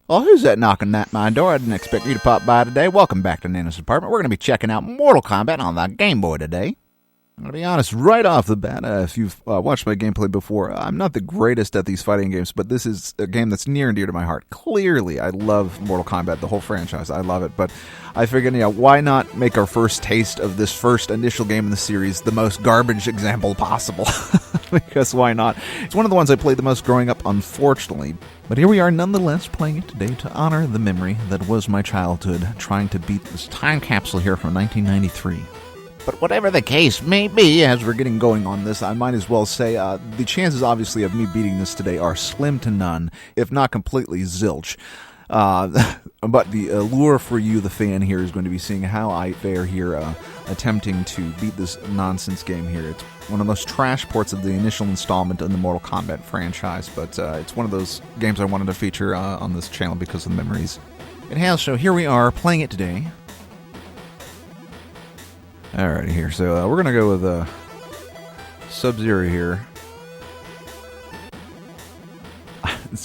Well, who's that knocking at my door? I didn't expect you to pop by today. Welcome back to Nana's apartment. We're going to be checking out Mortal Kombat on the Game Boy today. I'm going to be honest, right off the bat, if you've watched my gameplay before, I'm not the greatest at these fighting games, but this is a game that's near and dear to my heart. Clearly, I love Mortal Kombat, the whole franchise. I love it, but I figured, why not make our first taste of this first initial game in the series the most garbage example possible? Because why not? It's one of the ones I played the most growing up, unfortunately. But here we are, nonetheless, playing it today to honor the memory that was my childhood, trying to beat this time capsule here from 1993. But whatever the case may be, as we're getting going on this, I might as well say the chances, obviously, of me beating this today are slim to none, if not completely zilch. But the allure for you, the fan here, is going to be seeing how I fare here attempting to beat this nonsense game here. It's one of those trash ports of the initial installment in the Mortal Kombat franchise, but it's one of those games I wanted to feature on this channel because of the memories it has. So here we are, playing it today. Alrighty here, so we're going to go with Sub-Zero here.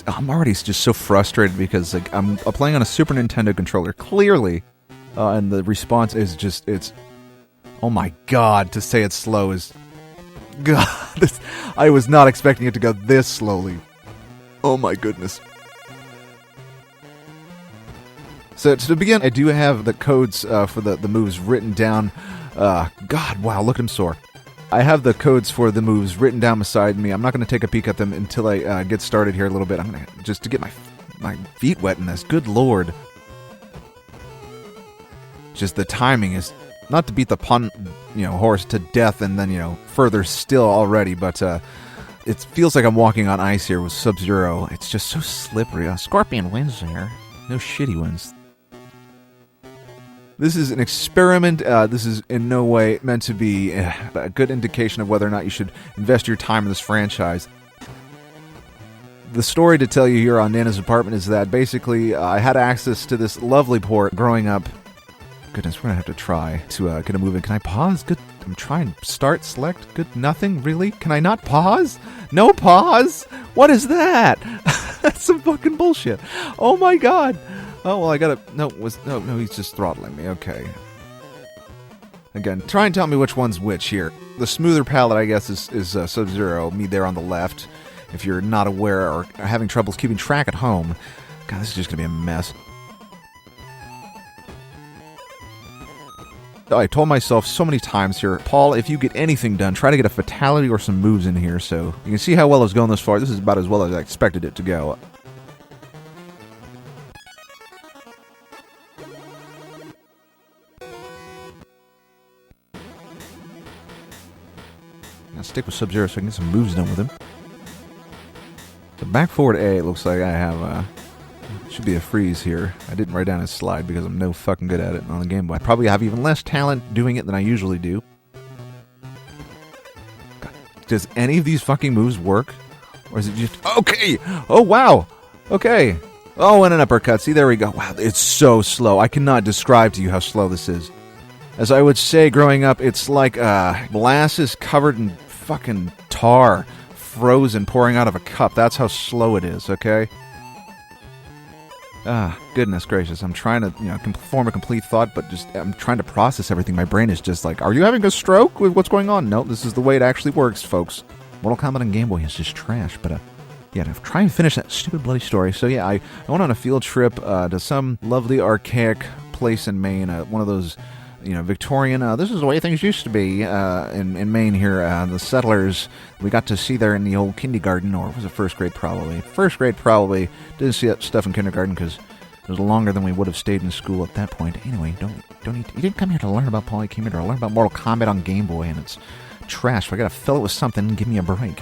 I'm already just so frustrated because I'm playing on a Super Nintendo controller, clearly, and the response is just, oh my god, to say it's slow is, god, I was not expecting it to go this slowly. Oh my goodness. So to begin, I do have the codes for the moves written down. God, wow, look at him soar. I have the codes for the moves written down beside me. I'm not going to take a peek at them until I get started here a little bit. I'm going to, just to get my feet wet in this. Good lord. Just the timing is, not to beat the horse to death and then, further still already, but it feels like I'm walking on ice here with Sub-Zero. It's just so slippery. Scorpion wins there. No shitty wins. This is an experiment. This is in no way meant to be a good indication of whether or not you should invest your time in this franchise. The story to tell you here on Nana's apartment is that basically I had access to this lovely port growing up. Goodness, we're going to have to try to get a move in. Can I pause? Good. I'm trying. Start, select. Good. Nothing? Really? Can I not pause? No pause? What is that? That's some fucking bullshit. Oh my god. Oh, well, I gotta... No, he's just throttling me. Okay. Again, try and tell me which one's which here. The smoother palette, I guess, is Sub-Zero, me there on the left, if you're not aware or having troubles keeping track at home. God, this is just gonna be a mess. I told myself so many times here, Paul, if you get anything done, try to get a fatality or some moves in here, so you can see how well it's going this far. This is about as well as I expected it to go. Stick with Sub-Zero so I can get some moves done with him. So back forward A, it looks like I have, should be a freeze here. I didn't write down his slide because I'm no fucking good at it on the Game Boy. I probably have even less talent doing it than I usually do. God, does any of these fucking moves work? Or is it just, okay! Oh, wow! Okay. Oh, and an uppercut. See, there we go. Wow, it's so slow. I cannot describe to you how slow this is. As I would say growing up, it's like molasses covered in fucking tar, frozen, pouring out of a cup. That's how slow it is, okay? Goodness gracious. I'm trying to, form a complete thought, but I'm trying to process everything. My brain is just like, are you having a stroke with what's going on? No, this is the way it actually works, folks. Mortal Kombat on Game Boy is just trash, but, to try and finish that stupid bloody story. So, yeah, I went on a field trip to some lovely archaic place in Maine, one of those... Victorian, this is the way things used to be in Maine here. The settlers, we got to see there in the old kindergarten, or was it first grade probably? First grade probably. Didn't see that stuff in kindergarten because it was longer than we would have stayed in school at that point. Anyway, you didn't come here to learn about Paul, you came here to learn about Mortal Kombat on Game Boy, and it's trash, so I gotta fill it with something and give me a break.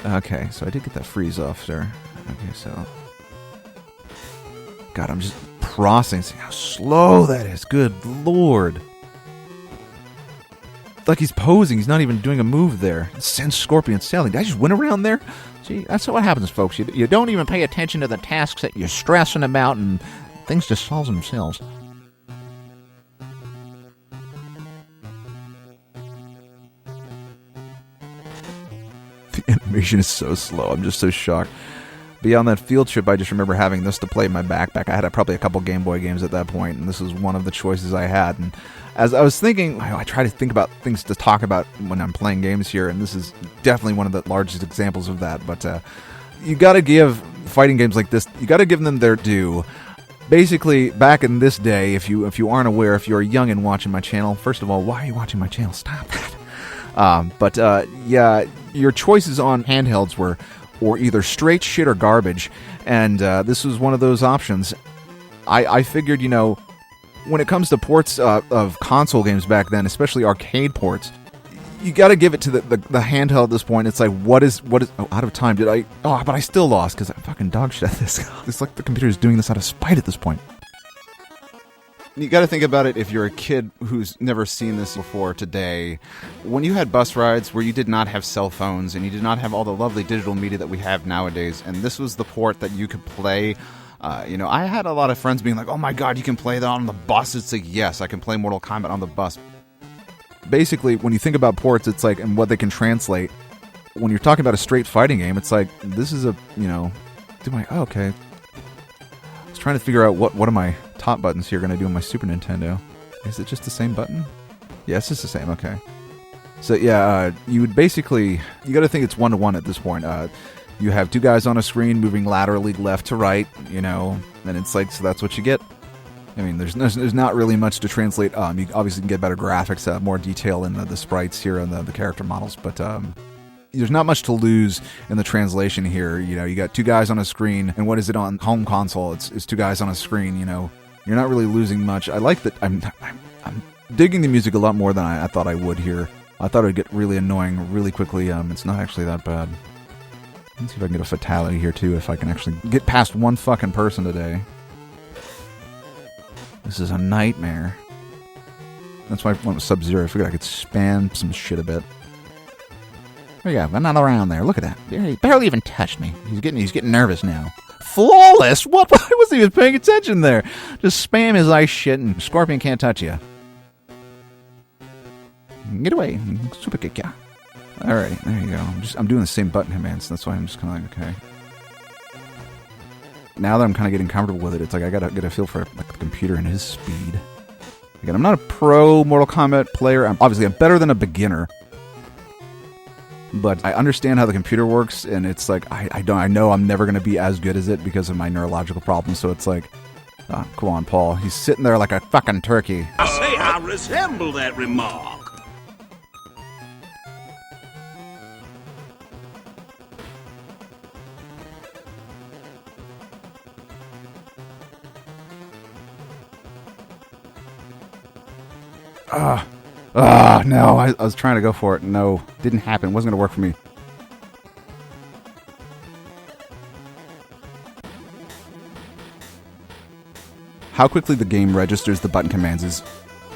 Okay, so I did get that freeze off there. Okay, so... God, I'm just processing how slow that is. Good lord. It's like he's posing. He's not even doing a move there. Send Scorpion sailing. Did I just win around there? See, that's what happens, folks. You don't even pay attention to the tasks that you're stressing about, and things just solve themselves. The animation is so slow. I'm just so shocked. But yeah, on that field trip, I just remember having this to play in my backpack. I had probably a couple Game Boy games at that point, and this was one of the choices I had. And as I was thinking, I try to think about things to talk about when I'm playing games here, and this is definitely one of the largest examples of that. But you got to give fighting games like this, you got to give them their due. Basically, back in this day, if you aren't aware, if you're young and watching my channel, first of all, why are you watching my channel? Stop that. Yeah, your choices on handhelds were either straight shit or garbage, and this was one of those options. I figured, when it comes to ports of console games back then, especially arcade ports, you got to give it to the handheld at this point. It's like, what is out of time? But I still lost because I fucking dog shit at this. It's like the computer is doing this out of spite at this point. You got to think about it if you're a kid who's never seen this before today. When you had bus rides where you did not have cell phones and you did not have all the lovely digital media that we have nowadays, and this was the port that you could play. I had a lot of friends being like, oh my god, you can play that on the bus? It's like, yes, I can play Mortal Kombat on the bus. Basically, when you think about ports, it's like, and what they can translate, when you're talking about a straight fighting game, it's like, this is okay. I was trying to figure out what are my top buttons here going to do on my Super Nintendo. Is it just the same button? Yes, it's the same, okay. So yeah, you would basically, you got to think it's 1-to-1 at this point. You have two guys on a screen moving laterally left to right, and it's like, so that's what you get. I mean, there's not really much to translate. You obviously can get better graphics, more detail in the sprites here and the character models, but there's not much to lose in the translation here. You got two guys on a screen, and what is it on home console? It's two guys on a screen. You're not really losing much. I like that. I'm digging the music a lot more than I thought I would here. I thought it would get really annoying really quickly. It's not actually that bad. Let's see if I can get a fatality here too. If I can actually get past one fucking person today. This is a nightmare. That's why I went with Sub-Zero. I figured I could spam some shit a bit. There you go. I'm not around there. Look at that. He barely even touched me. He's getting nervous now. Flawless? What? I wasn't even paying attention there. Just spam his ice shit and Scorpion can't touch you. Get away. Super kick ya. Alright, there you go. I'm doing the same button commands, so that's why I'm just kind of like, okay. Now that I'm kind of getting comfortable with it, it's like I gotta get a feel for the computer and his speed. Again, I'm not a pro Mortal Kombat player. I'm better than a beginner. But I understand how the computer works, and it's like, I know I'm never going to be as good as it because of my neurological problems, so it's like, come on, Paul. He's sitting there like a fucking turkey. I say I resemble that remark. No, I was trying to go for it. No, didn't happen. It wasn't going to work for me. How quickly the game registers the button commands is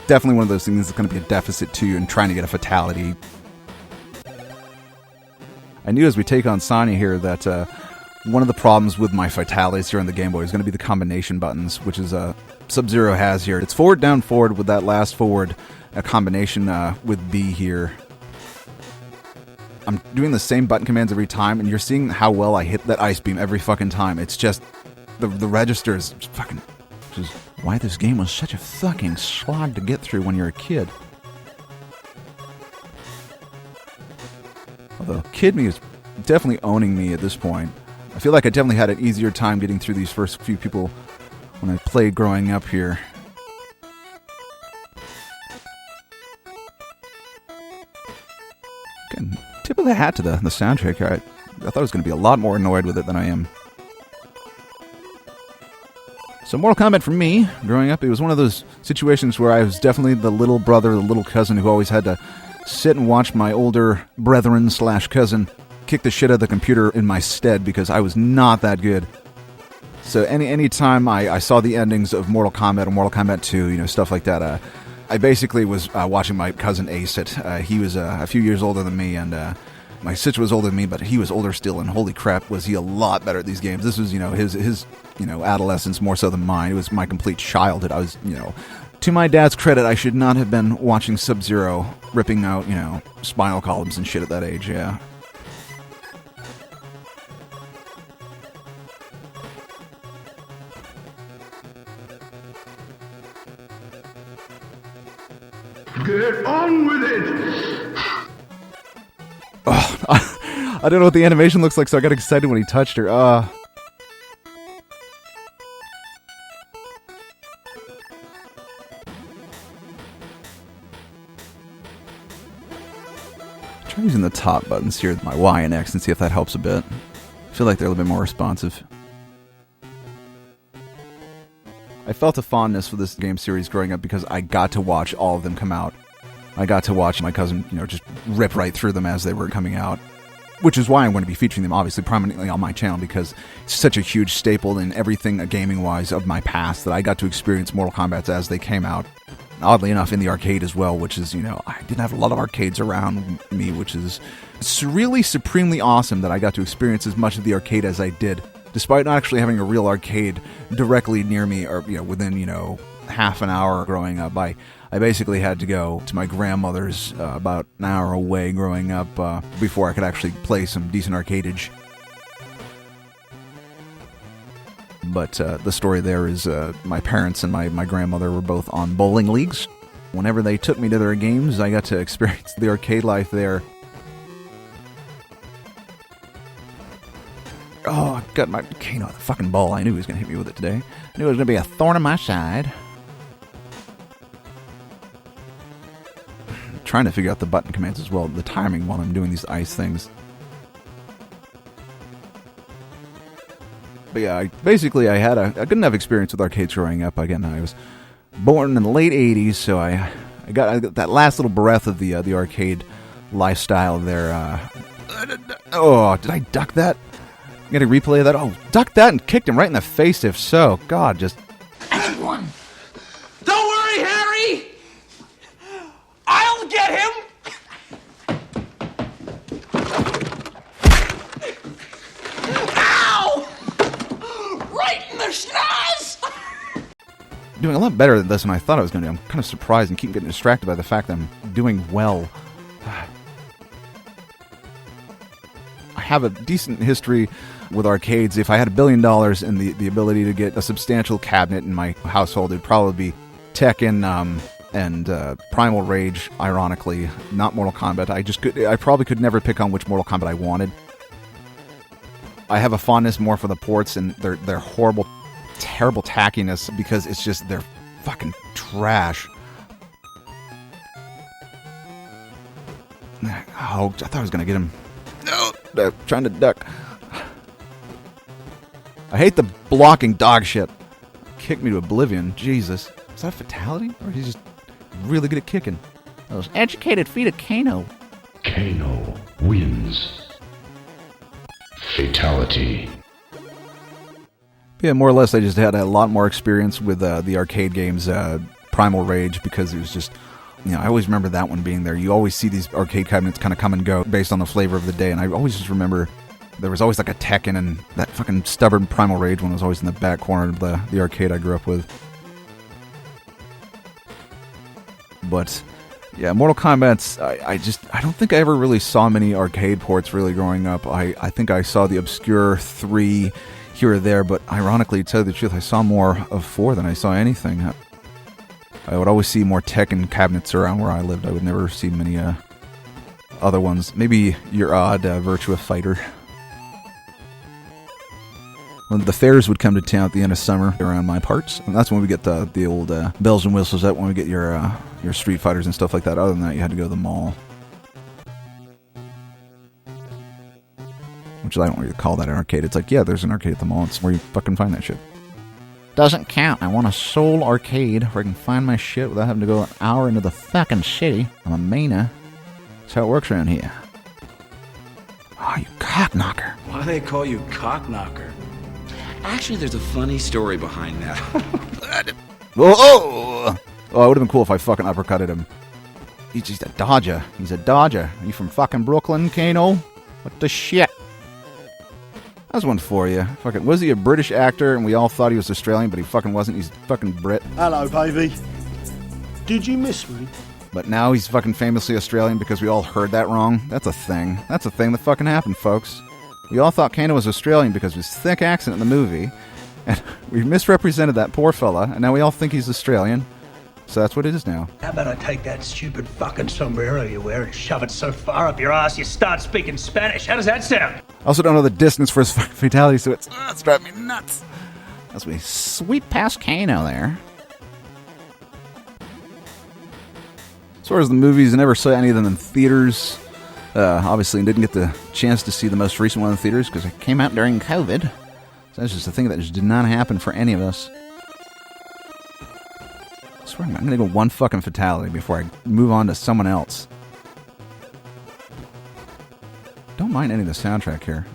definitely one of those things that's going to be a deficit to you in trying to get a fatality. I knew as we take on Sonya here that one of the problems with my fatalities here on the Game Boy is going to be the combination buttons, which is Sub-Zero has here. It's forward, down, forward with that last forward, a combination with B here. I'm doing the same button commands every time, and you're seeing how well I hit that ice beam every fucking time. It's just, the register is fucking, which is why this game was such a fucking slog to get through when you're a kid. Although, Kid Me is definitely owning me at this point. I feel like I definitely had an easier time getting through these first few people when I played growing up here. Again, tip of the hat to the soundtrack. I thought I was going to be a lot more annoyed with it than I am. So Mortal Kombat for me, growing up, it was one of those situations where I was definitely the little brother, the little cousin who always had to sit and watch my older brethren/cousin kick the shit out of the computer in my stead because I was not that good. So any time I saw the endings of Mortal Kombat or Mortal Kombat 2, stuff like that, I basically was watching my cousin ace it. He was a few years older than me, and my sister was older than me, but he was older still, and holy crap, was he a lot better at these games. This was, his adolescence more so than mine. It was my complete childhood. I was, to my dad's credit, I should not have been watching Sub-Zero ripping out, spinal columns and shit at that age, yeah. Get on with it! Oh, I don't know what the animation looks like, so I got excited when he touched her. Try using the top buttons here, my Y and X, and see if that helps a bit. I feel like they're a little bit more responsive. I felt a fondness for this game series growing up because I got to watch all of them come out. I got to watch my cousin, just rip right through them as they were coming out. Which is why I'm going to be featuring them, obviously, prominently on my channel, because it's such a huge staple in everything gaming-wise of my past that I got to experience Mortal Kombat as they came out. Oddly enough, in the arcade as well, which is, I didn't have a lot of arcades around me, which is really supremely awesome that I got to experience as much of the arcade as I did, despite not actually having a real arcade directly near me or, within, half an hour growing up. I basically had to go to my grandmother's about an hour away growing up before I could actually play some decent arcadeage. But the story there is my parents and my grandmother were both on bowling leagues. Whenever they took me to their games, I got to experience the arcade life there. Oh, I got my Kano, the fucking ball. I knew he was going to hit me with it today. I knew it was going to be a thorn in my side. I'm trying to figure out the button commands as well, the timing while I'm doing these ice things. But yeah, I had a good enough experience with arcades growing up. Again, I was born in the late 80s, so I got that last little breath of the arcade lifestyle there. Oh, did I duck that? I'm going to replay that. Oh, ducked that and kicked him right in the face, if so. God, just... Anyone! Don't worry, Harry! I'll get him! Ow! Right in the schnoz! Doing a lot better than this than I thought I was going to do. I'm kind of surprised and keep getting distracted by the fact that I'm doing well. I have a decent history with arcades. If I had $1 billion and the ability to get a substantial cabinet in my household, it'd probably be Tekken and Primal Rage, ironically, not Mortal Kombat. I probably could never pick on which Mortal Kombat I wanted. I have a fondness more for the ports and their horrible, terrible tackiness because it's just, they're fucking trash. Oh, I thought I was going to get him. No, trying to duck. I hate the blocking dog shit. Kicked me to oblivion. Jesus. Is that a fatality? Or is he just really good at kicking? Those educated feet of Kano. Kano wins. Fatality. Yeah, more or less I just had a lot more experience with the arcade games, Primal Rage, because it was just... I always remember that one being there. You always see these arcade cabinets kind of come and go based on the flavor of the day, and I always just remember there was always like a Tekken, and that fucking stubborn Primal Rage one was always in the back corner of the arcade I grew up with. But, yeah, Mortal Kombat's, I don't think I ever really saw many arcade ports really growing up. I think I saw the obscure 3 here or there, but ironically, to tell you the truth, I saw more of 4 than I saw anything. I would always see more Tekken cabinets around where I lived. I would never see many other ones. Maybe your odd Virtua Fighter. When the fairs would come to town at the end of summer around my parts, and that's when we get the old bells and whistles. That when we get your Street Fighters and stuff like that. Other than that, you had to go to the mall. Which I don't really call that an arcade. It's like, yeah, there's an arcade at the mall. It's where you fucking find that shit. Doesn't count. I want a Seoul arcade where I can find my shit without having to go an hour into the fucking city. I'm a mana. That's how it works around here. Oh, you cockknocker. Why do they call you cockknocker? Actually, there's a funny story behind that. Oh, it would have been cool if I fucking uppercutted him. He's a dodger. He's a dodger. Are you from fucking Brooklyn, Kano? What the shit? That's one for you. Fucking, was he a British actor and we all thought he was Australian, but he fucking wasn't. He's fucking Brit. Hello, baby. Did you miss me? But now he's fucking famously Australian because we all heard that wrong. That's a thing. That's a thing that fucking happened, folks. We all thought Kano was Australian because of his thick accent in the movie. And we misrepresented that poor fella, and now we all think he's Australian. So that's what it is now. How about I take that stupid fucking sombrero you wear and shove it so far up your ass you start speaking Spanish? How does that sound? I also don't know the distance for his fatality, so it's driving me nuts. As we sweep past Kano there. As far as the movies, I never saw any of them in theaters. Obviously, didn't get the chance to see the most recent one in theaters because it came out during COVID. So that's just a thing that just did not happen for any of us. I swear I'm going to go one fucking fatality before I move on to someone else. Don't mind any of the soundtrack here.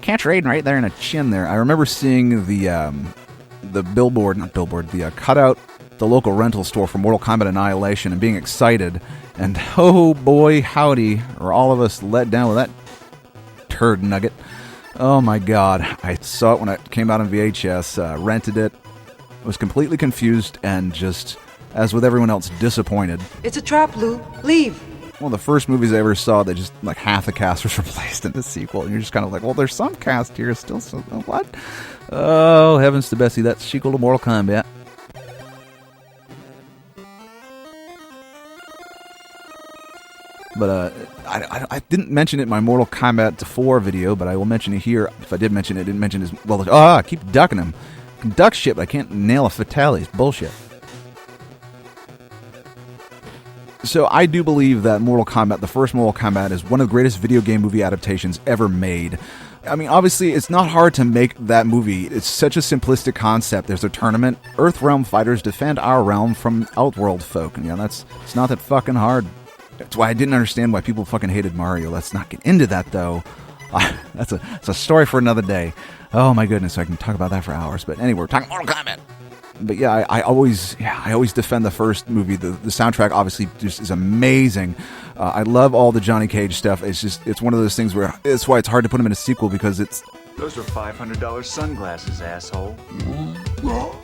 Catch Raiden right there in a chin there. I remember seeing the billboard, not billboard, the cutout, the local rental store for Mortal Kombat Annihilation and being excited. And oh boy, howdy, are all of us let down with that turd nugget. Oh my god. I saw it when it came out on VHS, rented it, was completely confused, and just, as with everyone else, disappointed. It's a trap, Lou. Leave. One of the first movies I ever saw, they just, like, half the cast was replaced in the sequel. And you're just kind of like, well, there's some cast here still, so what? Oh, heavens to Bessie, that's sequel to Mortal Kombat. But I didn't mention it in my Mortal Kombat 4 video, but I will mention it here. If I did mention it, I didn't mention it as well. I keep ducking him. I can duck shit, but I can't nail a fatality. It's bullshit. So I do believe that Mortal Kombat, the first Mortal Kombat, is one of the greatest video game movie adaptations ever made. I mean, obviously, it's not hard to make that movie. It's such a simplistic concept. There's a tournament. Earthrealm fighters defend our realm from Outworld folk. And, it's not that fucking hard. That's why I didn't understand why people fucking hated Mario. Let's not get into that, though. That's a story for another day. Oh, my goodness, I can talk about that for hours. But anyway, we're talking Mortal Kombat. But yeah, I always defend the first movie. The soundtrack obviously just is amazing. I love all the Johnny Cage stuff. It's one of those things where that's why it's hard to put him in a sequel because it's... Those are $500 sunglasses, asshole. Oh,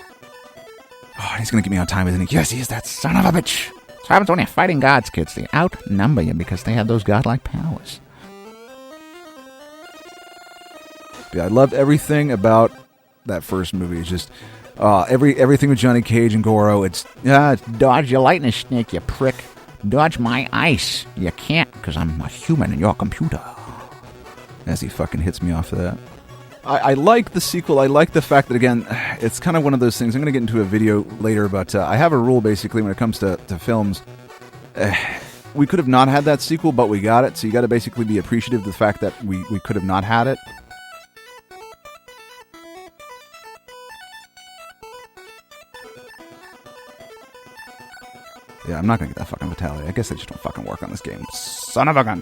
he's going to get me on time, isn't he? Yes, he is, that son of a bitch. That's what happens when you're fighting gods, kids. They outnumber you because they have those godlike powers. Yeah, I loved everything about that first movie. It's just... everything with Johnny Cage and Goro, it's dodge your lightning snake, you prick. Dodge my ice. You can't, because I'm a human and you're a computer. As he fucking hits me off of that. I like the sequel. I like the fact that, again, it's kind of one of those things. I'm going to get into a video later, but I have a rule, basically, when it comes to films. We could have not had that sequel, but we got it, so you got to basically be appreciative of the fact that we could have not had it. Yeah, I'm not going to get that fucking fatality. I guess they just don't fucking work on this game. Son of a gun.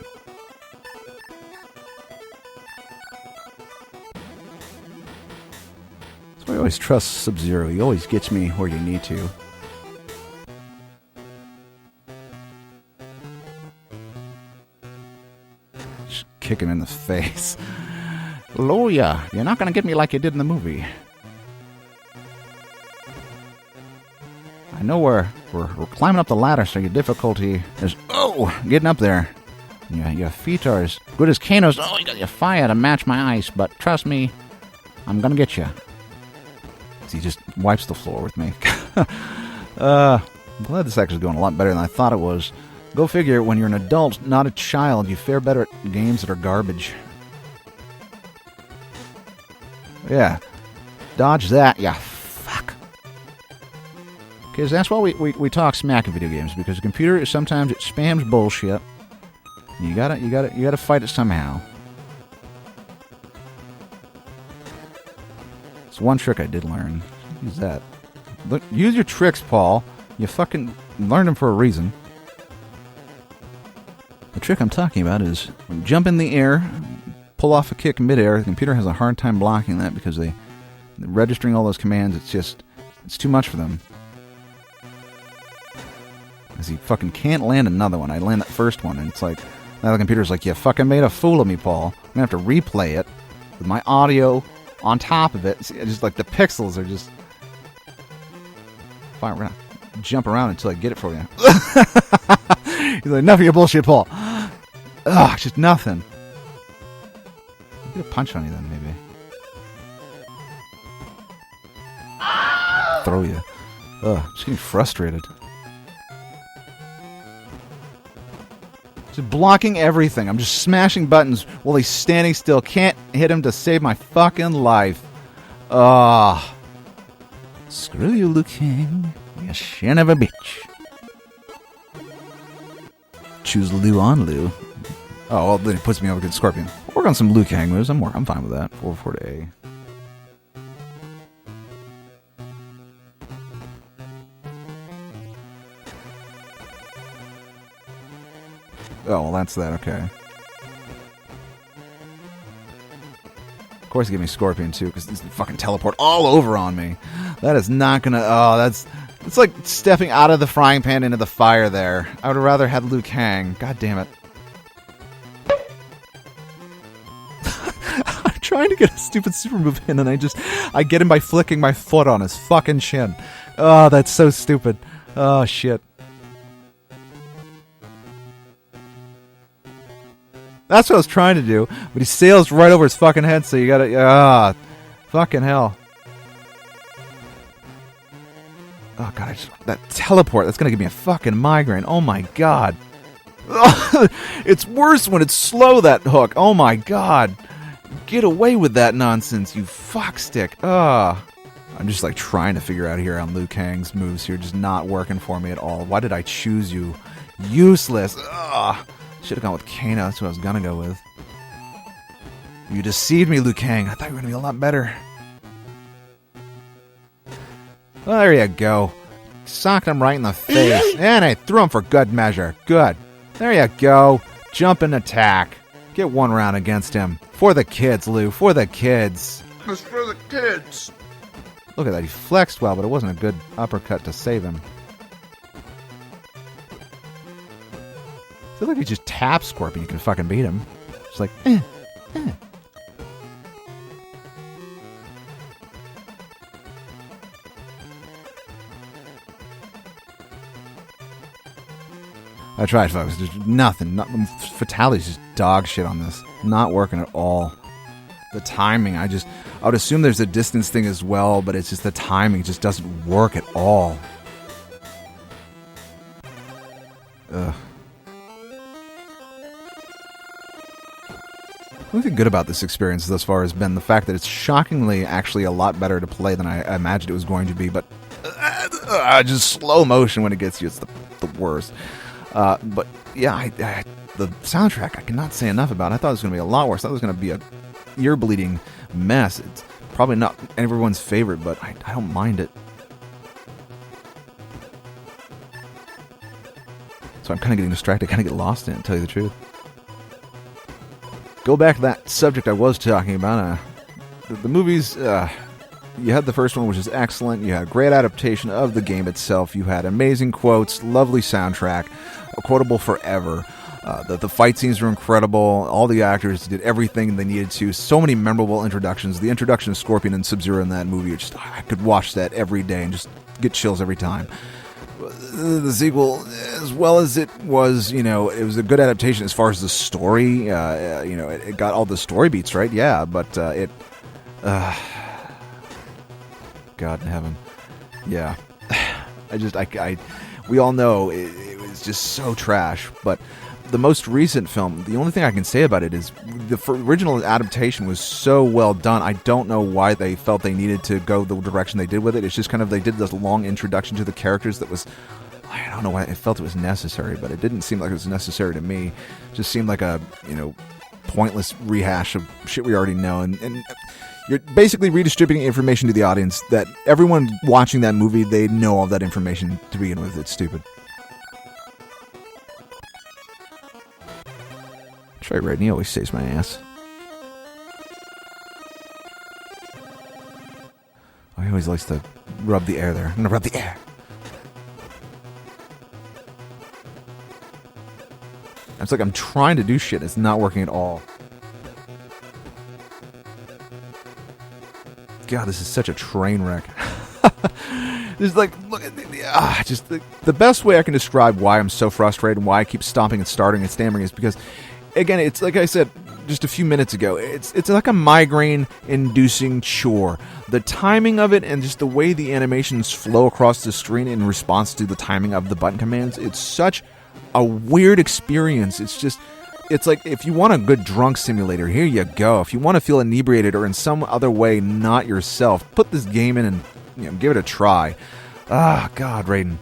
That's why I always trust Sub-Zero. He always gets me where you need to. Just kick him in the face. Loya, you're not going to get me like you did in the movie. I know we're climbing up the ladder, so your difficulty is, getting up there. Your feet are as good as Kano's. Oh, you got your fire to match my ice, but trust me, I'm gonna get you. He just wipes the floor with me. I'm glad this actually is going a lot better than I thought it was. Go figure, when you're an adult, not a child, you fare better at games that are garbage. Yeah. Dodge that, yeah. Because that's why we talk smack in video games, because the computer sometimes it spams bullshit. You gotta fight it somehow. It's one trick I did learn. Use that. Look, use your tricks, Paul. You fucking learned them for a reason. The trick I'm talking about is jump in the air, pull off a kick midair. The computer has a hard time blocking that because they're registering all those commands. It's too much for them. Because he fucking can't land another one. I land that first one, and it's like, now the computer's like, you fucking made a fool of me, Paul. I'm gonna have to replay it with my audio on top of it. It's just like the pixels are just... Fine, we're gonna jump around until I get it for you. He's like, enough of your bullshit, Paul. Ugh, just nothing. I'll get a punch on you then, maybe. Throw you. Ugh, I'm just getting frustrated. Just blocking everything. I'm just smashing buttons while he's standing still. Can't hit him to save my fucking life. Ugh. Screw you, Liu Kang. You son of a bitch. Choose Liu on Liu. Oh, well, then it puts me over against Scorpion. Work on some Liu Kang moves. I'm fine with that. 4 to A. Oh, well, that's that. Okay. Of course, give me Scorpion too, because this fucking teleport all over on me. That is not gonna. Oh, it's like stepping out of the frying pan into the fire. There, I would have rather had Liu Kang. God damn it. I'm trying to get a stupid super move in, and I get him by flicking my foot on his fucking chin. Oh, that's so stupid. Oh shit. That's what I was trying to do, but he sails right over his fucking head, so you gotta... fucking hell. Oh, God, that teleport, that's gonna give me a fucking migraine. Oh, my God. It's worse when it's slow, that hook. Oh, my God. Get away with that nonsense, you fuckstick. I'm just, like, trying to figure out here on Liu Kang's moves here, just not working for me at all. Why did I choose you? Useless. Ugh. Should have gone with Kano. That's what I was gonna go with. You deceived me, Liu Kang. I thought you were gonna be a lot better. Well, there you go. Socked him right in the face. And I threw him for good measure. Good. There you go. Jump and attack. Get one round against him. For the kids, Liu. For the kids. It's for the kids. Look at that. He flexed well, but it wasn't a good uppercut to save him. I feel like if you just tap Scorpion, you can fucking beat him. Just like, I tried, folks. There's nothing. Fatalities just dog shit on this. Not working at all. The timing, I would assume there's a distance thing as well, but it's just the timing just doesn't work at all. Ugh. The only thing good about this experience thus far has been the fact that it's shockingly actually a lot better to play than I imagined it was going to be, but just slow motion when it gets you, it's the worst. But yeah, the soundtrack I cannot say enough about. I thought it was going to be a lot worse. I thought it was going to be a ear-bleeding mess. It's probably not everyone's favorite, but I don't mind it. So I'm kind of getting distracted, kind of get lost in it, to tell you the truth. Go back to that subject I was talking about. The movies, you had the first one, which is excellent. You had a great adaptation of the game itself. You had amazing quotes, lovely soundtrack, quotable forever. The fight scenes were incredible. All the actors did everything they needed to. So many memorable introductions. The introduction of Scorpion and Sub-Zero in that movie, I could watch that every day and just get chills every time. The sequel, as well as it was, it was a good adaptation as far as the story. It got all the story beats right, yeah, but God in heaven, yeah. We all know it was just so trash. But the most recent film, the only thing I can say about it is the original adaptation was so well done. I don't know why they felt they needed to go the direction they did with it. It's just kind of, they did this long introduction to the characters that was, I don't know why I felt it was necessary, but it didn't seem like it was necessary to me. It just seemed like a, pointless rehash of shit we already know. And you're basically redistributing information to the audience that everyone watching that movie, they know all that information to begin with. It's stupid. Try right, and he always saves my ass. Oh, he always likes to rub the air there. I'm gonna rub the air. It's like I'm trying to do shit. It's not working at all. God, this is such a train wreck. Just like, look at the best way I can describe why I'm so frustrated and why I keep stopping and starting and stammering is because, again, it's like I said, just a few minutes ago. It's like a migraine-inducing chore. The timing of it and just the way the animations flow across the screen in response to the timing of the button commands, it's such a weird experience. It's like if you want a good drunk simulator, here you go. If you want to feel inebriated or in some other way not yourself, put this game in and give it a try. Ah, God, Raiden.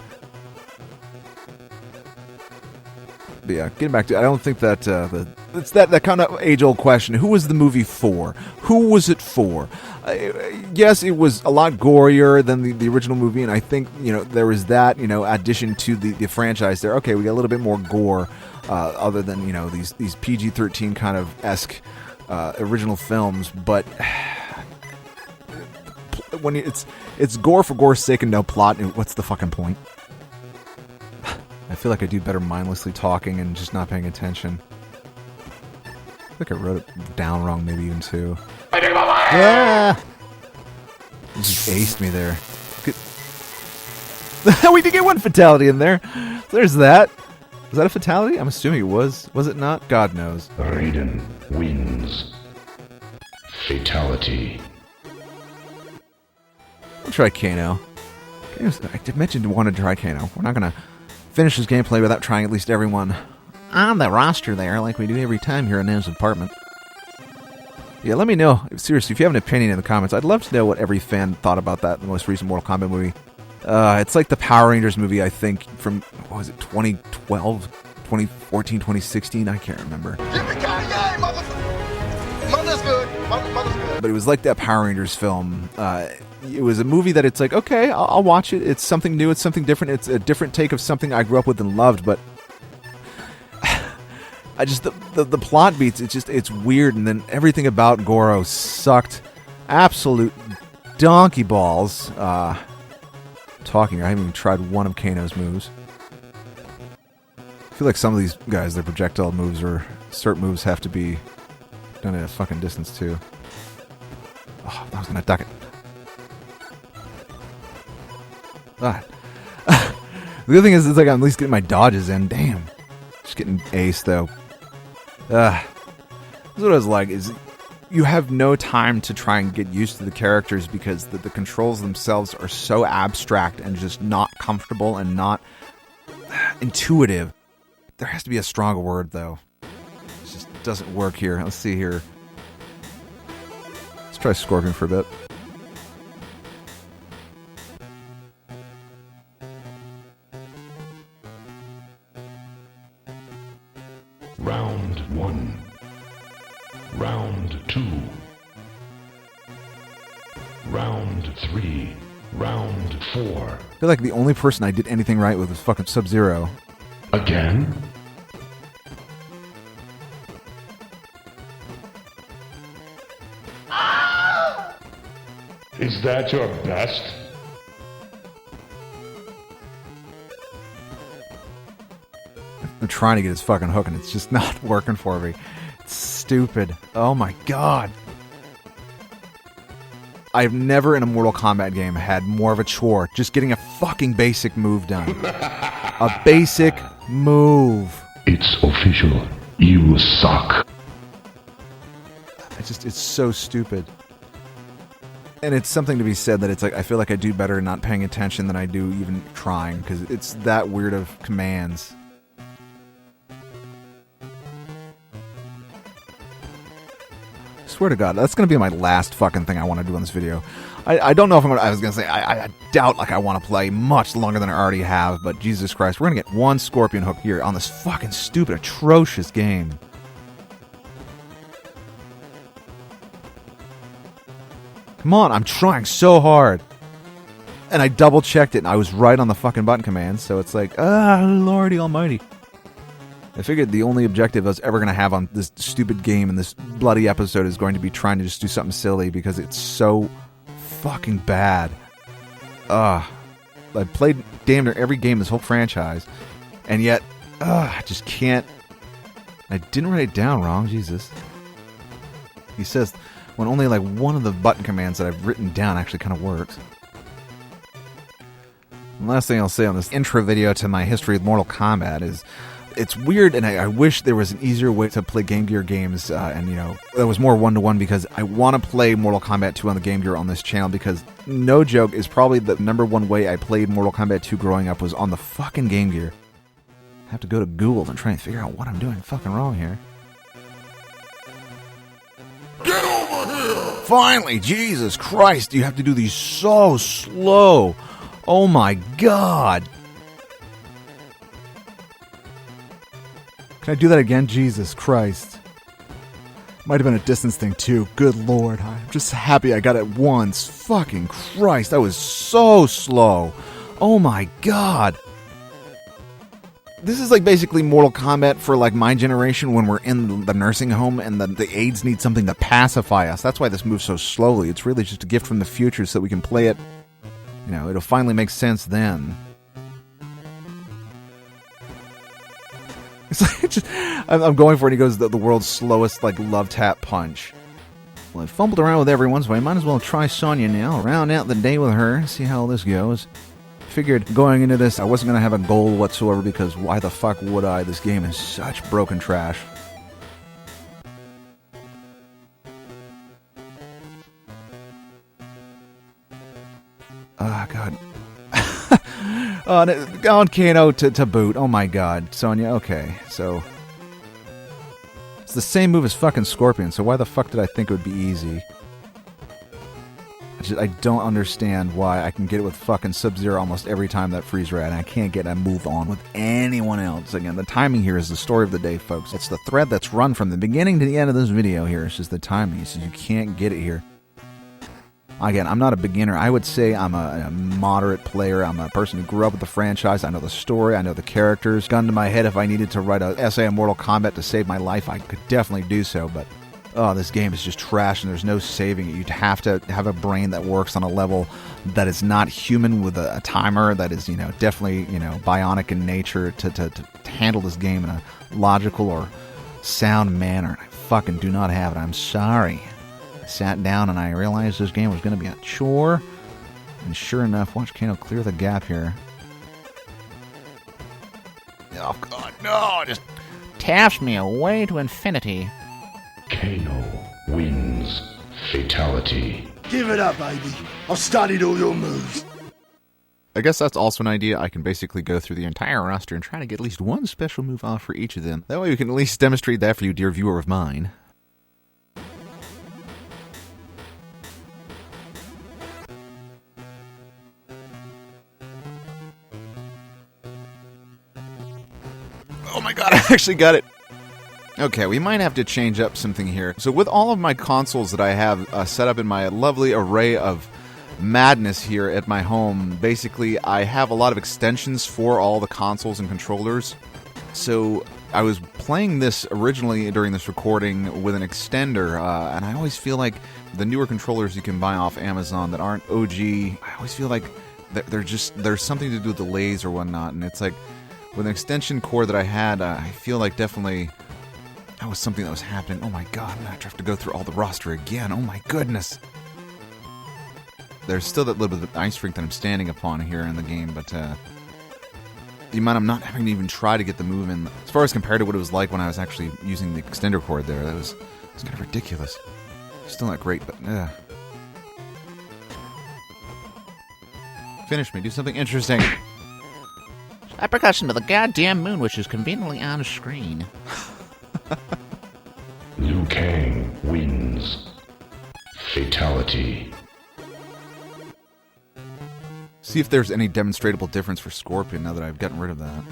But yeah, getting back to, I don't think that it's that kind of age-old question. Who was the movie for? Who was it for? Yes, it was a lot gorier than the original movie, and I think there was that addition to the franchise there. Okay, we got a little bit more gore, other than these PG-13 kind of esque original films, but when it's gore for gore's sake and no plot, what's the fucking point? I feel like I do better mindlessly talking and just not paying attention. I think I wrote it down wrong, maybe even too. Yeah! You just aced me there. We did get one fatality in there. There's that. Was that a fatality? I'm assuming it was. Was it not? God knows. Raiden wins. Fatality. I'll try Kano. I did mention to want to try Kano. We're not going to finish this gameplay without trying at least everyone on the roster there, like we do every time here in Nana's apartment. Yeah, let me know, seriously, if you have an opinion in the comments. I'd love to know what every fan thought about that, the most recent Mortal Kombat movie. It's like the Power Rangers movie, I think, from, what was it, 2012, 2014, 2016? I can't remember. Yippee-ki-yay, motherfucker! Mother's good. Mother's good. But it was like that Power Rangers film. It was a movie that it's like, okay, I'll watch it. It's something new. It's something different. It's a different take of something I grew up with and loved. But I just the plot beats. It's weird, and then everything about Goro sucked. Absolute donkey balls. Talking, I haven't even tried one of Kano's moves. I feel like some of these guys, their projectile moves or certain moves have to be done at a fucking distance too. Oh, I was gonna duck it. Ah. The other thing is, it's like I'm at least getting my dodges in. Damn. Just getting ace, though. This is what I was like, is you have no time to try and get used to the characters because the controls themselves are so abstract and just not comfortable and not intuitive. There has to be a stronger word, though. It just doesn't work here. Let's see here. Let's try Scorpion for a bit. Round 1. Round 2. Round 3. Round 4. I feel like the only person I did anything right with was fucking Sub-Zero. Again? Is that your best? I'm trying to get his fucking hook and it's just not working for me. It's stupid. Oh my god. I've never in a Mortal Kombat game had more of a chore just getting a fucking basic move done. A basic move. It's official. You suck. It's so stupid. And it's something to be said that it's like, I feel like I do better not paying attention than I do even trying, because it's that weird of commands. Swear to God, that's going to be my last fucking thing I want to do on this video. I don't know if I'm going to, I was going to say, I doubt like I want to play much longer than I already have, but Jesus Christ, we're going to get one Scorpion hook here on this fucking stupid, atrocious game. Come on, I'm trying so hard. And I double checked it and I was right on the fucking button command, so it's like, Lordy almighty. I figured the only objective I was ever going to have on this stupid game and this bloody episode is going to be trying to just do something silly because it's so fucking bad. I played damn near every game in this whole franchise, and yet, I just can't. I didn't write it down wrong, Jesus. He says when only like one of the button commands that I've written down actually kind of works. And last thing I'll say on this intro video to my history of Mortal Kombat is, It's weird, and I wish there was an easier way to play Game Gear games, and, you know, that was more one-to-one, because I want to play Mortal Kombat 2 on the Game Gear on this channel, because, no joke, is probably the #1 way I played Mortal Kombat 2 growing up was on the fucking Game Gear. I have to go to Google and try and figure out what I'm doing fucking wrong here. Get over here! Finally, Jesus Christ, you have to do these so slow. Oh my God. Can I do that again? Jesus Christ. Might have been a distance thing too. Good Lord. I'm just happy I got it once. Fucking Christ. That was so slow. Oh my God. This is like basically Mortal Kombat for like my generation when we're in the nursing home and the aides need something to pacify us. That's why this moves so slowly. It's really just a gift from the future so that we can play it. You know, it'll finally make sense then. It's like, I'm going for it. He goes, the world's slowest, like, love tap punch. Well, I fumbled around with everyone, so I might as well try Sonya now. Round out the day with her, see how this goes. Figured going into this, I wasn't going to have a goal whatsoever, because why the fuck would I? This game is such broken trash. Ah, God. On Kano to boot. Oh my God. Sonya, okay. So, it's the same move as fucking Scorpion, so why the fuck did I think it would be easy? I don't understand why I can get it with fucking Sub-Zero almost every time that freeze rat, and I can't get a move on with anyone else. Again, the timing here is the story of the day, folks. It's the thread that's run from the beginning to the end of this video here. It's just the timing, so you can't get it here. Again, I'm not a beginner. I would say I'm a moderate player. I'm a person who grew up with the franchise. I know the story. I know the characters. Gun to my head, if I needed to write an essay on Mortal Kombat to save my life, I could definitely do so. But, oh, this game is just trash, and there's no saving it. You'd have to have a brain that works on a level that is not human, with a timer that is, you know, definitely, you know, bionic in nature to handle this game in a logical or sound manner. I fucking do not have it. I'm sorry. I sat down and I realized this game was going to be a chore, and sure enough, watch Kano clear the gap here. Oh God, no! Just taps me away to infinity. Kano wins. Fatality. Give it up, baby. I've studied all your moves. I guess that's also an idea. I can basically go through the entire roster and try to get at least one special move off for each of them. That way we can at least demonstrate that for you, dear viewer of mine. Oh my God, I actually got it. Okay, we might have to change up something here. So with all of my consoles that I have set up in my lovely array of madness here at my home, basically I have a lot of extensions for all the consoles and controllers. So I was playing this originally during this recording with an extender, and I always feel like the newer controllers you can buy off Amazon that aren't OG, I always feel like there's something to do with delays or whatnot, and it's like, with an extension cord that I had, I feel like definitely that was something that was happening. Oh my God, I have to go through all the roster again. Oh my goodness. There's still that little bit of ice rink that I'm standing upon here in the game, but the amount I'm not having to even try to get the move in, as far as compared to what it was like when I was actually using the extender cord there, it was kind of ridiculous. Still not great, but finish me, do something interesting. Uppercuts into the goddamn moon, which is conveniently on screen. Liu Kang wins. Fatality. See if there's any demonstrable difference for Scorpion now that I've gotten rid of that.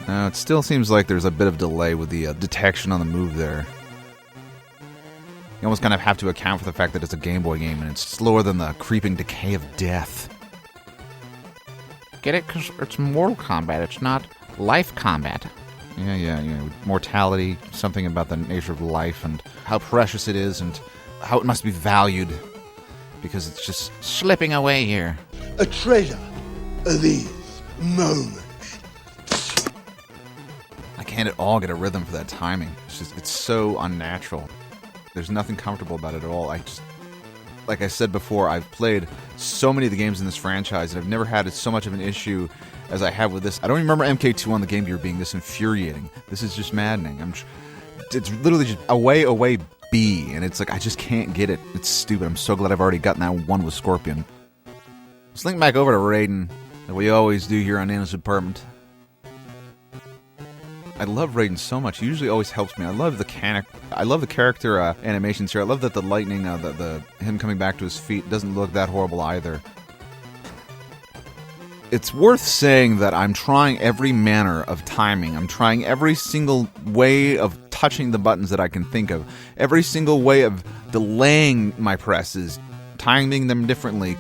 No, it still seems like there's a bit of delay with the detection on the move there. You almost kind of have to account for the fact that it's a Game Boy game and it's slower than the creeping decay of death. Get it? Because it's Mortal Kombat. It's not life combat. Yeah. Mortality, something about the nature of life and how precious it is and how it must be valued. Because it's just slipping away here. A treasure of these moments. I can't at all get a rhythm for that timing. It's so unnatural. There's nothing comfortable about it at all. like I said before, I've played so many of the games in this franchise, and I've never had so much of an issue as I have with this. I don't even remember MK2 on the Game Gear being this infuriating. This is just maddening. It's literally just away, B, and it's like, I just can't get it. It's stupid. I'm so glad I've already gotten that one with Scorpion. Let's link back over to Raiden, like we always do here on Nana's Apartment. I love Raiden so much. He usually always helps me. I love the character animations here. I love that the lightning, him coming back to his feet doesn't look that horrible either. It's worth saying that I'm trying every manner of timing. I'm trying every single way of touching the buttons that I can think of. Every single way of delaying my presses, timing them differently,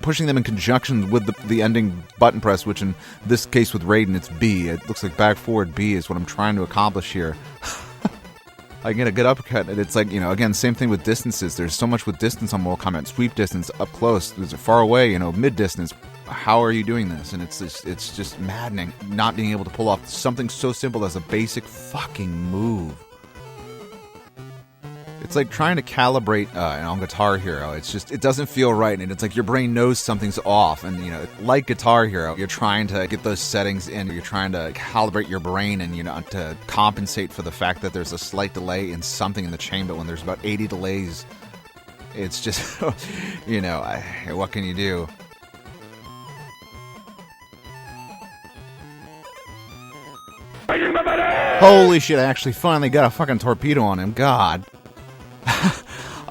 pushing them in conjunction with the ending button press, which in this case with Raiden, it's B. It looks like back forward B is what I'm trying to accomplish here. I get a good uppercut, and it's like, again, same thing with distances. There's so much with distance on Mortal Kombat. Sweep distance, up close, there's a far away, mid distance. How are you doing this? And it's just maddening not being able to pull off something so simple as a basic fucking move. It's like trying to calibrate on Guitar Hero. It doesn't feel right, and it's like your brain knows something's off. And like Guitar Hero, you're trying to get those settings in. You're trying to calibrate your brain, and to compensate for the fact that there's a slight delay in something in the chain. But when there's about 80 delays, it's just what can you do? Holy shit! I actually finally got a fucking torpedo on him. God.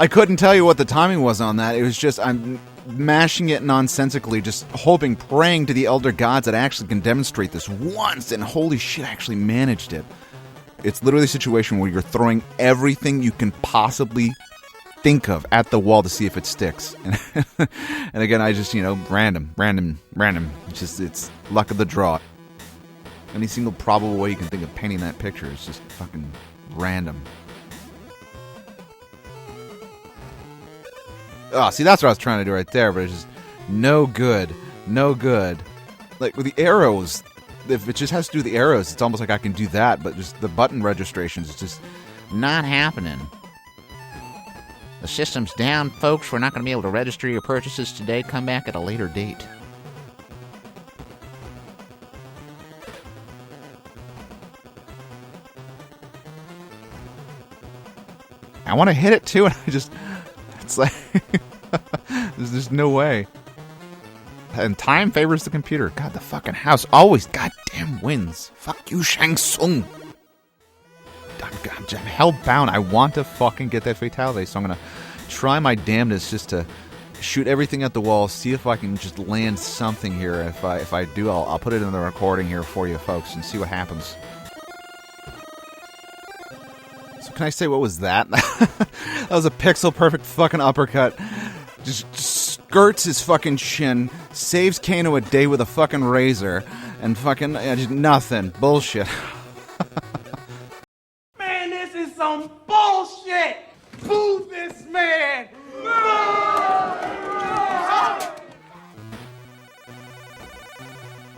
I couldn't tell you what the timing was on that. It was just, I'm mashing it nonsensically, just hoping, praying to the elder gods that I actually can demonstrate this once, and holy shit, I actually managed it. It's literally a situation where you're throwing everything you can possibly think of at the wall to see if it sticks. And again, I just, random. It's luck of the draw. Any single probable way you can think of painting that picture is just fucking random. Oh, see, that's what I was trying to do right there, but it's just no good. Like, with the arrows, if it just has to do with the arrows, it's almost like I can do that, but just the button registrations, it's just not happening. The system's down, folks. We're not going to be able to register your purchases today. Come back at a later date. I want to hit it, too, and it's like, there's just no way. And time favors the computer. God, the fucking house always goddamn wins. Fuck you, Shang Tsung. I'm hell-bound. I want to fucking get that fatality, so I'm going to try my damnedest just to shoot everything at the wall, see if I can just land something here. If I do, I'll put it in the recording here for you folks and see what happens. Can I say what was that? That was a pixel-perfect fucking uppercut. Just skirts his fucking chin, saves Kano a day with a fucking razor, and fucking just nothing. Bullshit. Man, this is some bullshit! Boo this man!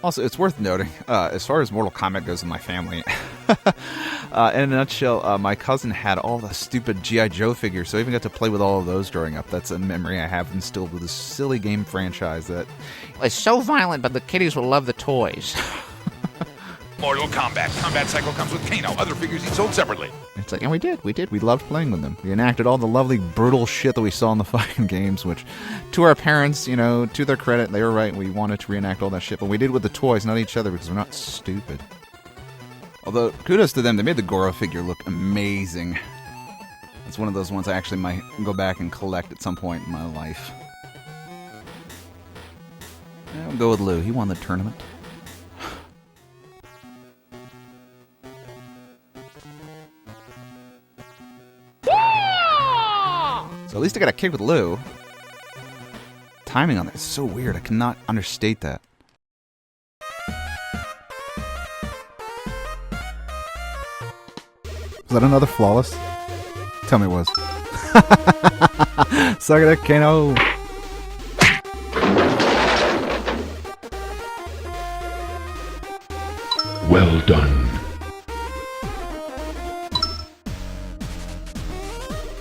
Also, it's worth noting, as far as Mortal Kombat goes in my family, in a nutshell, my cousin had all the stupid G.I. Joe figures, so I even got to play with all of those growing up. That's a memory I have instilled with this silly game franchise that... It's so violent, but the kiddies will love the toys. Mortal Kombat. Combat Cycle comes with Kano. Other figures each sold separately. It's like, and we did. We loved playing with them. We enacted all the lovely, brutal shit that we saw in the fucking games, which, to our parents, to their credit, they were right. We wanted to reenact all that shit, but we did with the toys, not each other, because we're not stupid. Although, kudos to them, they made the Goro figure look amazing. It's one of those ones I actually might go back and collect at some point in my life. I'll go with Lou. He won the tournament. So at least I got a kick with Lou. Timing on that is so weird. I cannot understate that. Was that another flawless? Tell me it was. Suck it, Kano. Well done.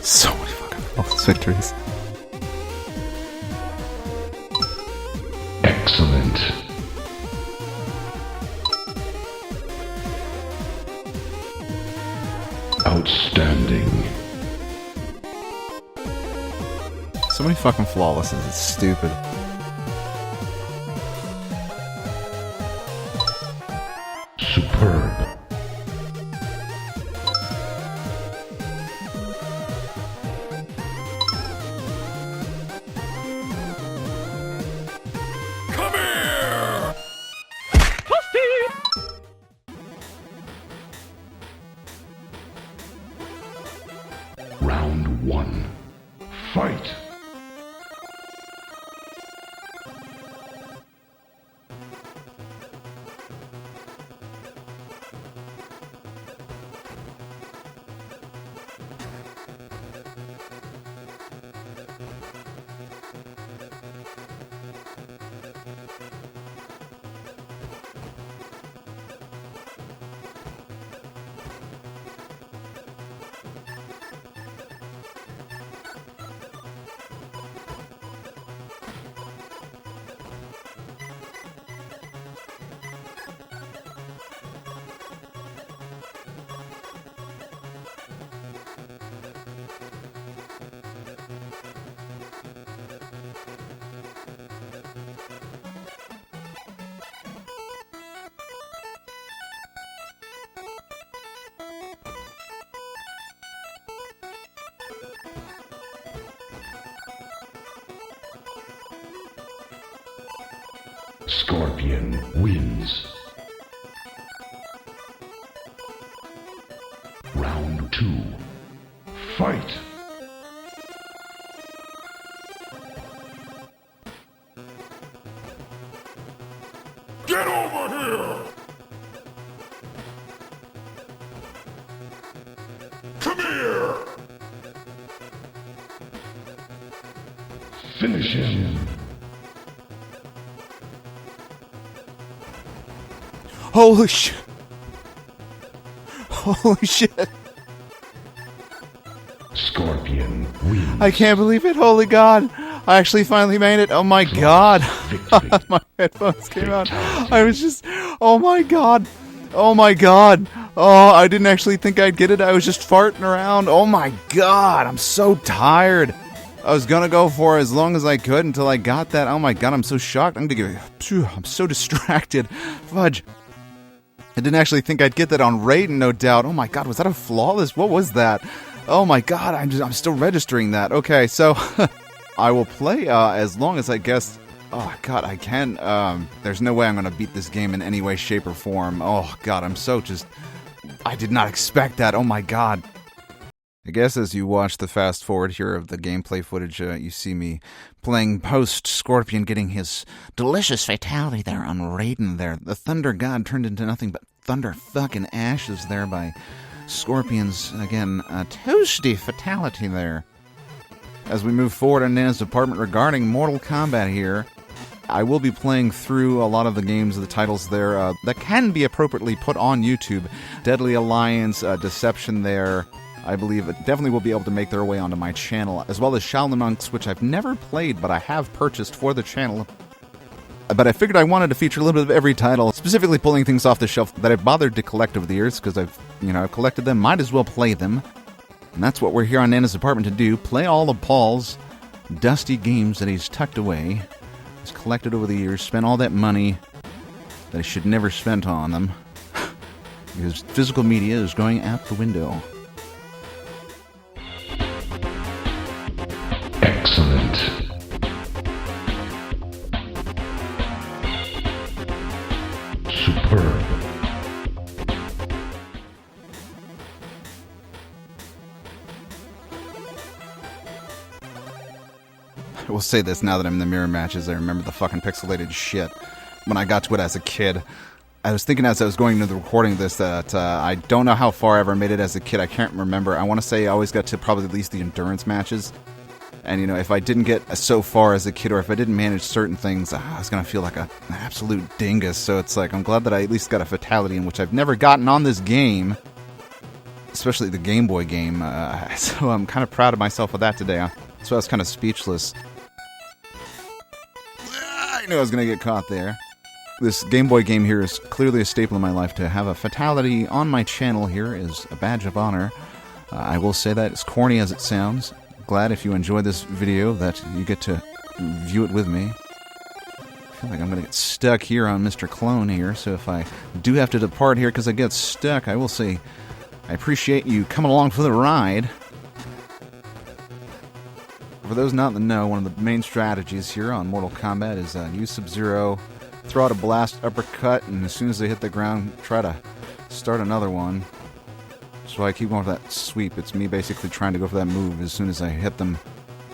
So many fucking flawless victories. Outstanding. So many fucking flawlesses. It's stupid. Superb. Come here! Round 1. Fight! Scorpion wins. Round 2. Fight! Get over here! Come here! Finish him! Holy shit. Holy shit. Scorpion wins. I can't believe it. Holy God. I actually finally made it. Oh my God. My headphones came out. I was just, oh my God. Oh my God. Oh, I didn't actually think I'd get it. I was just farting around. Oh my God. I'm so tired. I was gonna go for as long as I could until I got that. Oh my God. I'm so shocked. I'm so distracted. Fudge. I didn't actually think I'd get that on Raiden, no doubt. Oh my God, was that a flawless? What was that? Oh my God, I'm still registering that. Okay, so I will play as long as I guess. Oh God, I can. There's no way I'm gonna beat this game in any way, shape, or form. Oh God, I'm so just. I did not expect that. Oh my God. I guess as you watch the fast forward here of the gameplay footage, you see me playing post Scorpion getting his delicious fatality there on Raiden there. The Thunder God turned into nothing but thunder fucking ashes there by Scorpion's, again, toasty fatality there. As we move forward in Nana's department regarding Mortal Kombat here, I will be playing through a lot of the games, the titles there that can be appropriately put on YouTube. Deadly Alliance, Deception there. I believe it definitely will be able to make their way onto my channel, as well as Shaolin Monks, which I've never played, but I have purchased for the channel. But I figured I wanted to feature a little bit of every title, specifically pulling things off the shelf that I've bothered to collect over the years, because I've collected them, might as well play them. And that's what we're here on Nana's apartment to do, play all of Paul's dusty games that he's tucked away. He's collected over the years, spent all that money that he should never spent on them, because physical media is going out the window. Excellent. Superb. I will say this now that I'm in the mirror matches, I remember the fucking pixelated shit when I got to it as a kid. I was thinking as I was going into the recording of this that I don't know how far I ever made it as a kid. I can't remember. I want to say I always got to probably at least the endurance matches. And, if I didn't get so far as a kid, or if I didn't manage certain things, I was going to feel like an absolute dingus. So it's like, I'm glad that I at least got a fatality, in which I've never gotten on this game, especially the Gameboy game. So I'm kind of proud of myself with that today. So I was kind of speechless. I knew I was going to get caught there. This Gameboy game here is clearly a staple in my life. To have a fatality on my channel here is a badge of honor. I will say that, as corny as it sounds, glad if you enjoy this video that you get to view it with me. I feel like I'm going to get stuck here on Mr. Clone here, so if I do have to depart here because I get stuck, I will say I appreciate you coming along for the ride. For those not in the know, one of the main strategies here on Mortal Kombat is use Sub-Zero, throw out a blast uppercut, and as soon as they hit the ground, try to start another one. So I keep going for that sweep. It's me basically trying to go for that move as soon as I hit them,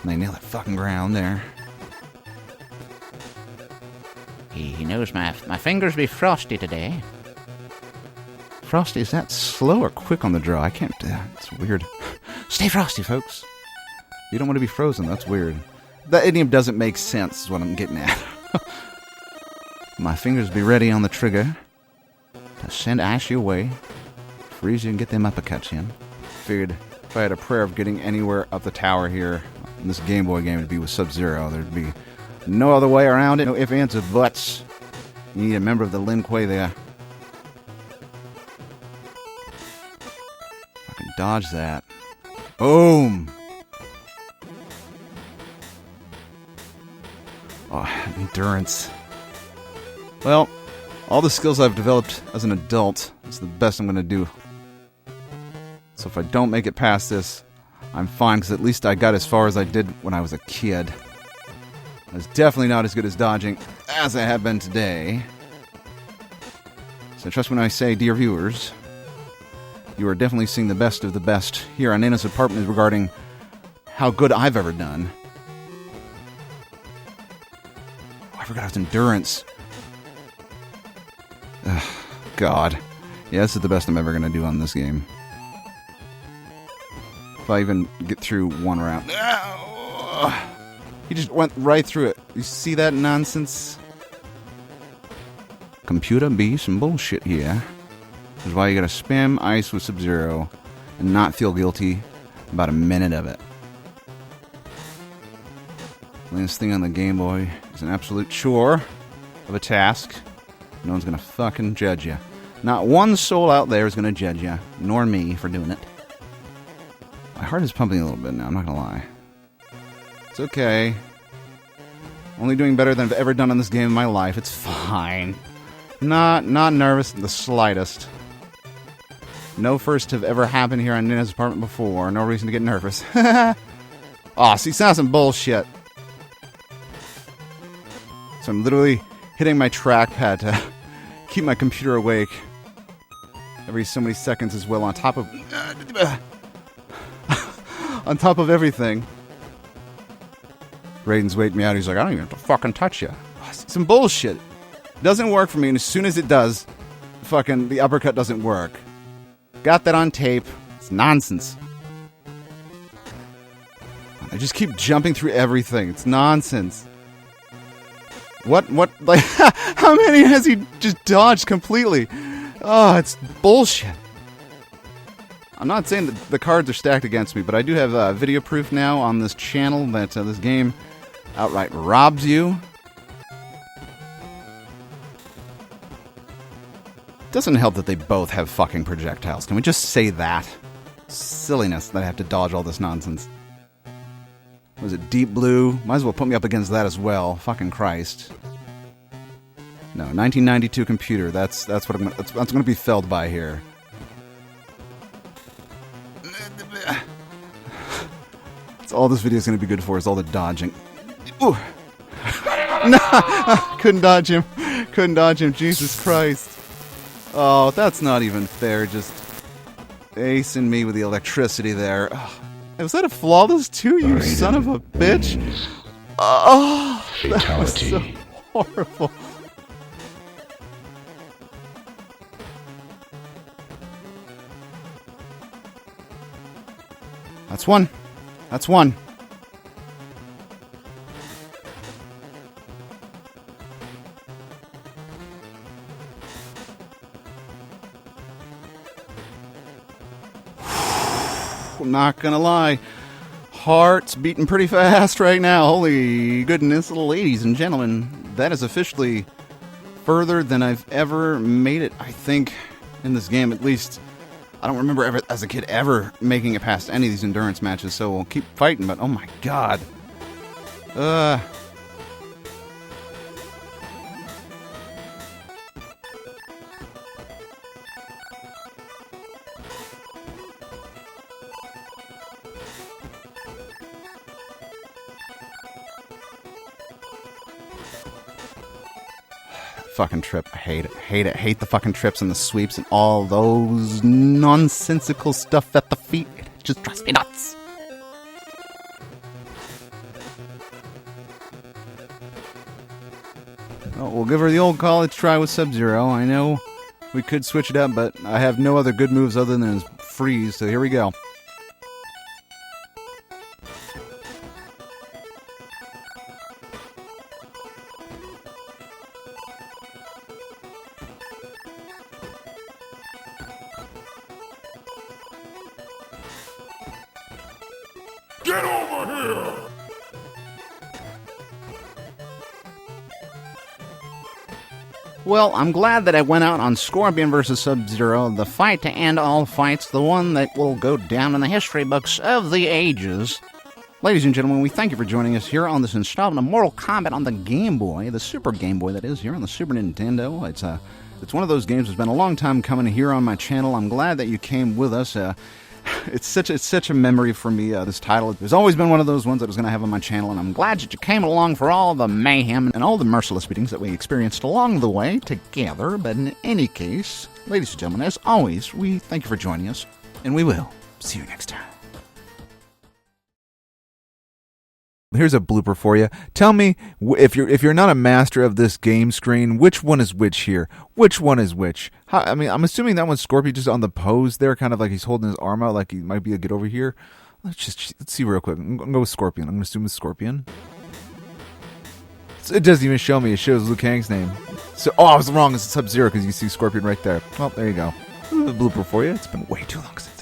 and they nail that fucking ground there. He knows my fingers be frosty today. Frosty, is that slow or quick on the draw? I can't... it's weird. Stay frosty, folks. You don't want to be frozen. That's weird. That idiom doesn't make sense, is what I'm getting at. My fingers be ready on the trigger to send Ash your way. Freeze you and get them uppercuts in. Figured if I had a prayer of getting anywhere up the tower here in this Game Boy game, it'd be with Sub-Zero. There'd be no other way around it. No ifs, ands, or buts. You need a member of the Lin Kuei there. I can dodge that. Boom! Oh, endurance. Well, all the skills I've developed as an adult is the best I'm going to do. So if I don't make it past this, I'm fine, because at least I got as far as I did when I was a kid. I was definitely not as good as dodging as I have been today. So trust when I say, dear viewers, you are definitely seeing the best of the best here on Nana's Apartment regarding how good I've ever done. Oh, I forgot his endurance. Ugh, God. Yeah, this is the best I'm ever going to do on this game. If I even get through one round. He just went right through it. You see that nonsense? Computer be some bullshit here. This is why you gotta spam ice with Sub-Zero and not feel guilty about a minute of it. Playing this thing on the Game Boy is an absolute chore of a task. No one's gonna fucking judge you. Not one soul out there is gonna judge you, nor me for doing it. My heart is pumping a little bit now, I'm not gonna lie. It's okay. Only doing better than I've ever done on this game in my life. It's fine. Not nervous in the slightest. No first have ever happened here on Nina's Apartment before. No reason to get nervous. Aw, see, sounds some bullshit. So I'm literally hitting my trackpad to keep my computer awake every so many seconds as well, on top of on top of everything. Raiden's waiting me out. He's like, I don't even have to fucking touch you. Some bullshit. Doesn't work for me, and as soon as it does, fucking the uppercut doesn't work. Got that on tape. It's nonsense. I just keep jumping through everything. It's nonsense. What, like, how many has he just dodged completely? Oh, it's bullshit. I'm not saying that the cards are stacked against me, but I do have video proof now on this channel that this game outright robs you. Doesn't help that they both have fucking projectiles. Can we just say that? Silliness that I have to dodge all this nonsense. Was it Deep Blue? Might as well put me up against that as well. Fucking Christ. No, 1992 computer. That's what I'm gonna, that's gonna be felled by here. That's all this video is gonna be good for, is all the dodging. Ooh. No, couldn't dodge him. Couldn't dodge him. Jesus Christ. Oh, that's not even fair. Just acing me with the electricity there. Oh, was that a flawless too, you son of a bitch? Oh, that was so horrible. That's one. That's one. I'm not gonna lie. Heart's beating pretty fast right now. Holy goodness, ladies and gentlemen. That is officially further than I've ever made it, I think, in this game. At least I don't remember ever, as a kid, ever making it past any of these endurance matches, so we'll keep fighting, but oh my god. Fucking trip. I hate it. Hate it. Hate the fucking trips and the sweeps and all those nonsensical stuff at the feet. It just drives me nuts. Well, we'll give her the old college try with Sub-Zero. I know we could switch it up, but I have no other good moves other than freeze, so here we go. Get over here! Well, I'm glad that I went out on Scorpion vs. Sub-Zero, the fight to end all fights, the one that will go down in the history books of the ages. Ladies and gentlemen, we thank you for joining us here on this installment of Mortal Kombat on the Game Boy, the Super Game Boy that is, here on the Super Nintendo. It's one of those games that's been a long time coming here on my channel. I'm glad that you came with us. It's such a memory for me, this title. There's always been one of those ones that I was going to have on my channel, and I'm glad that you came along for all the mayhem and all the merciless beatings that we experienced along the way together. But in any case, ladies and gentlemen, as always, we thank you for joining us, and we will see you next time. Here's a blooper for you. Tell me, if you're not a master of this game screen, which one is which here? Which one is which? I'm assuming that one's Scorpion just on the pose there, kind of like he's holding his arm out like he might be a get over here. Let's see real quick. I'm going to go with Scorpion. I'm going to assume it's Scorpion. It doesn't even show me. It shows Liu Kang's name. So, I was wrong. It's Sub-Zero because you see Scorpion right there. Well, there you go. A blooper for you. It's been way too long since.